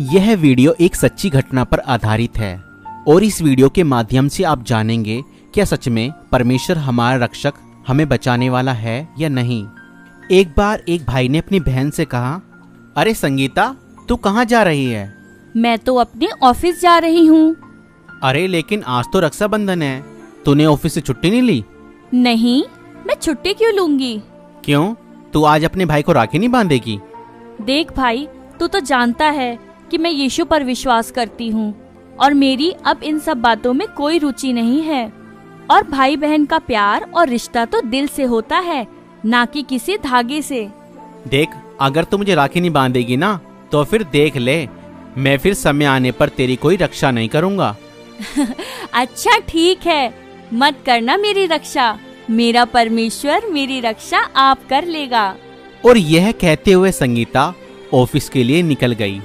यह वीडियो एक सच्ची घटना पर आधारित है और इस वीडियो के माध्यम से आप जानेंगे क्या सच में परमेश्वर हमारा रक्षक हमें बचाने वाला है या नहीं। एक बार एक भाई ने अपनी बहन से कहा, अरे संगीता, तू कहाँ जा रही है? मैं तो अपने ऑफिस जा रही हूँ। अरे लेकिन आज तो रक्षाबंधन है, तूने ऑफिस से छुट्टी नहीं ली? नहीं, मैं छुट्टी क्यों लूंगी? क्यों, तू आज अपने भाई को राखी नहीं बांधेगी? देख भाई, तू तो जानता है कि मैं यीशु पर विश्वास करती हूँ और मेरी अब इन सब बातों में कोई रुचि नहीं है। और भाई बहन का प्यार और रिश्ता तो दिल से होता है, ना कि किसी धागे से। देख, अगर तू मुझे राखी नहीं बांधेगी ना तो फिर देख ले, मैं फिर समय आने पर तेरी कोई रक्षा नहीं करूँगा। अच्छा ठीक है, मत करना मेरी रक्षा, मेरा परमेश्वर मेरी रक्षा आप कर लेगा। और यह कहते हुए संगीता ऑफिस के लिए निकल गई।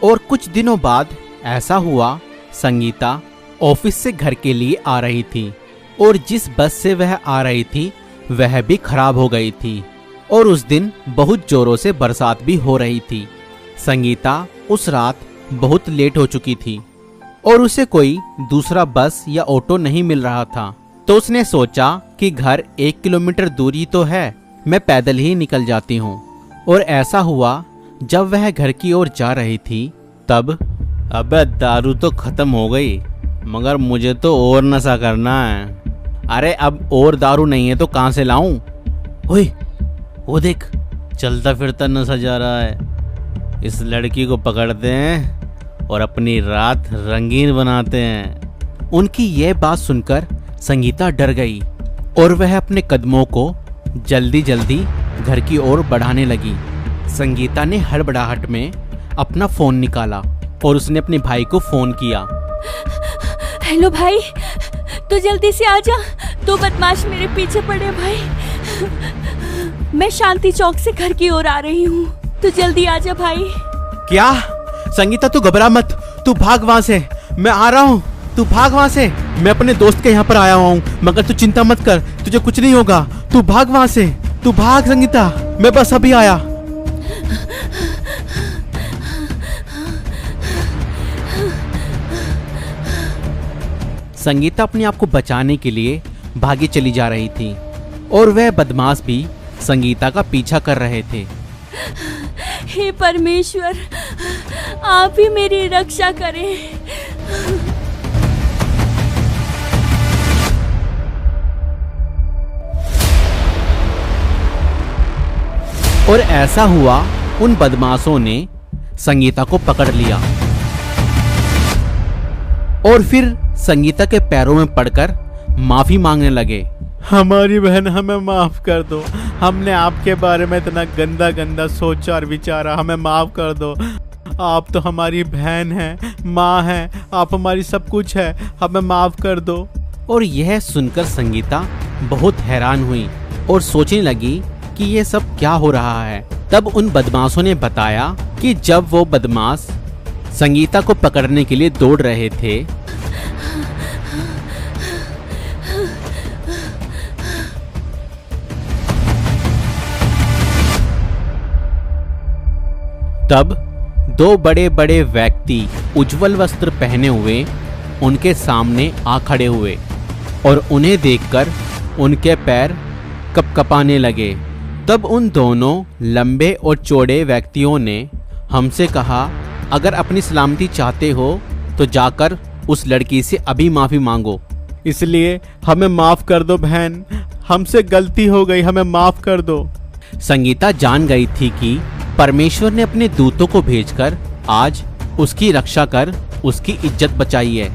और कुछ दिनों बाद ऐसा हुआ, संगीता ऑफिस से घर के लिए आ रही थी और जिस बस से वह आ रही थी वह भी खराब हो गई थी और उस दिन बहुत जोरों से बरसात भी हो रही थी। संगीता उस रात बहुत लेट हो चुकी थी और उसे कोई दूसरा बस या ऑटो नहीं मिल रहा था, तो उसने सोचा कि घर 1 किलोमीटर दूरी तो है, मैं पैदल ही निकल जाती हूँ। और ऐसा हुआ, जब वह घर की ओर जा रही थी तब, अबे दारू तो खत्म हो गई, मगर मुझे तो और नशा करना है। अरे अब और दारू नहीं है तो कहाँ से लाऊं? ओए, वो देख, चलता फिरता नशा जा रहा है। इस लड़की को पकड़ते हैं और अपनी रात रंगीन बनाते हैं। उनकी यह बात सुनकर संगीता डर गई और वह अपने कदमों को जल्दी जल्दी घर की ओर बढ़ाने लगी। संगीता ने हड़बड़ाहट में अपना फोन निकाला और उसने अपने भाई को फोन किया। हेलो भाई, तू जल्दी से आ जा, तो बदमाश मेरे पीछे पड़े भाई। मैं शांति चौक से घर की ओर आ रही हूँ, तू जल्दी आ जा भाई। क्या? संगीता तू घबरा मत, तू भाग वहाँ से, मैं आ रहा हूँ, तू भाग वहाँ से। मैं अपने दोस्त के यहाँ पर आया हुआ हूँ, मगर तू चिंता मत कर, तुझे कुछ नहीं होगा। तू भाग वहाँ से, तू भाग संगीता, मैं बस अभी आया। संगीता अपने आप को बचाने के लिए भागी चली जा रही थी और वह बदमाश भी संगीता का पीछा कर रहे थे। हे परमेश्वर, आप ही मेरी रक्षा करें। और ऐसा हुआ, उन बदमाशों ने संगीता को पकड़ लिया और फिर संगीता के पैरों में पड़कर माफी मांगने लगे। हमारी बहन, हमें माफ कर दो, हमने आपके बारे में इतना गंदा गंदा सोचा और विचारा, हमें माफ कर दो। आप तो हमारी बहन हैं, माँ हैं, आप हमारी सब कुछ है, हमें माफ कर दो। और यह सुनकर संगीता बहुत हैरान हुई और सोचने लगी कि ये सब क्या हो रहा है। तब उन बदमाशों ने बताया कि जब वो बदमाश संगीता को पकड़ने के लिए दौड़ रहे थे, तब 2 बड़े बड़े व्यक्ति उज्जवल वस्त्र पहने हुए उनके सामने आ खड़े हुए और उन्हें देखकर उनके पैर कपकपाने लगे। तब उन दोनों लंबे और चौड़े व्यक्तियों ने हमसे कहा, अगर अपनी सलामती चाहते हो तो जाकर उस लड़की से अभी माफी मांगो। इसलिए हमें माफ कर दो बहन, हमसे गलती हो गई, हमें माफ कर दो। संगीता जान गई थी कि परमेश्वर ने अपने दूतों को भेजकर आज उसकी रक्षा कर उसकी इज्जत बचाई है।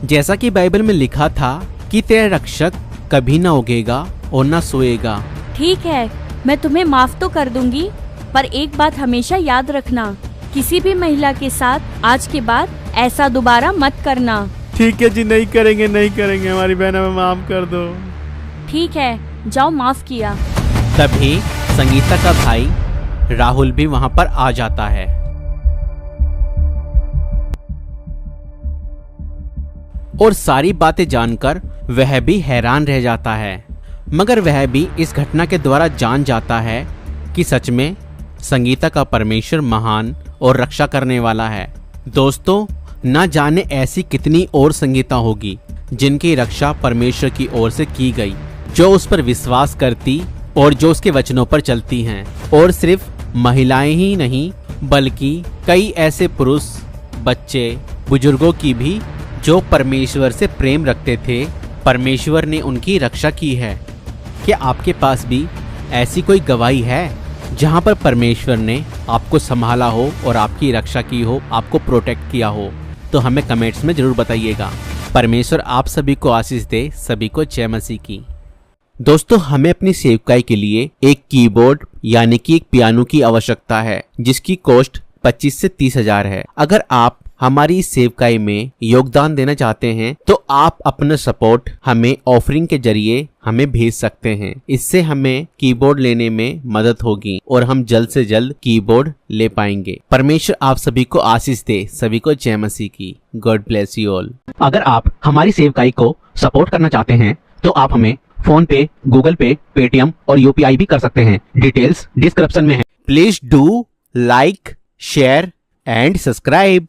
जैसा कि बाइबल में लिखा था कि तेरा रक्षक कभी ना उगेगा और ना सोएगा। ठीक है, मैं तुम्हें माफ तो कर दूंगी, पर एक बात हमेशा याद रखना, किसी भी महिला के साथ आज के बाद ऐसा दोबारा मत करना। ठीक है जी, नहीं करेंगे, नहीं करेंगे, हमारी बहन, हमें माफ कर दो। ठीक है, जाओ, माफ किया। तभी संगीता का भाई राहुल भी वहां पर आ जाता है और सारी बातें जानकर वह भी हैरान रह जाता है, मगर वह भी इस घटना के द्वारा जान जाता है कि सच में संगीता का परमेश्वर महान और रक्षा करने वाला है। दोस्तों, ना जाने ऐसी कितनी और संगीता होगी जिनकी रक्षा परमेश्वर की ओर से की गई, जो उस पर विश्वास करती और जो उसके वचनों पर चलती हैं। और सिर्फ महिलाएं ही नहीं, बल्कि कई ऐसे पुरुष, बच्चे, बुजुर्गों की भी जो परमेश्वर से प्रेम रखते थे, परमेश्वर ने उनकी रक्षा की है। क्या आपके पास भी ऐसी कोई गवाही है जहां पर परमेश्वर ने आपको संभाला हो और आपकी रक्षा की हो, आपको प्रोटेक्ट किया हो? तो हमें कमेंट्स में जरूर बताइएगा। परमेश्वर आप सभी को आशीष दे। सभी को जय मसीह की। दोस्तों, हमें अपनी सेवकाई के लिए एक कीबोर्ड यानी कि एक पियानो की आवश्यकता है, जिसकी कॉस्ट 25 से 30 हजार है। अगर आप हमारी इस सेवकाई में योगदान देना चाहते हैं तो आप अपना सपोर्ट हमें ऑफरिंग के जरिए हमें भेज सकते हैं। इससे हमें कीबोर्ड लेने में मदद होगी और हम जल्द से जल्द कीबोर्ड ले पाएंगे। परमेश्वर आप सभी को आशीष दे। सभी को जय मसीह की। God bless you all. अगर आप हमारी सेवकाई को सपोर्ट करना चाहते हैं तो आप हमें फोन पे, गूगल पे, पेटीएम और यूपीआई भी कर सकते हैं। डिटेल्स डिस्क्रिप्शन में है। Please do like, share and subscribe.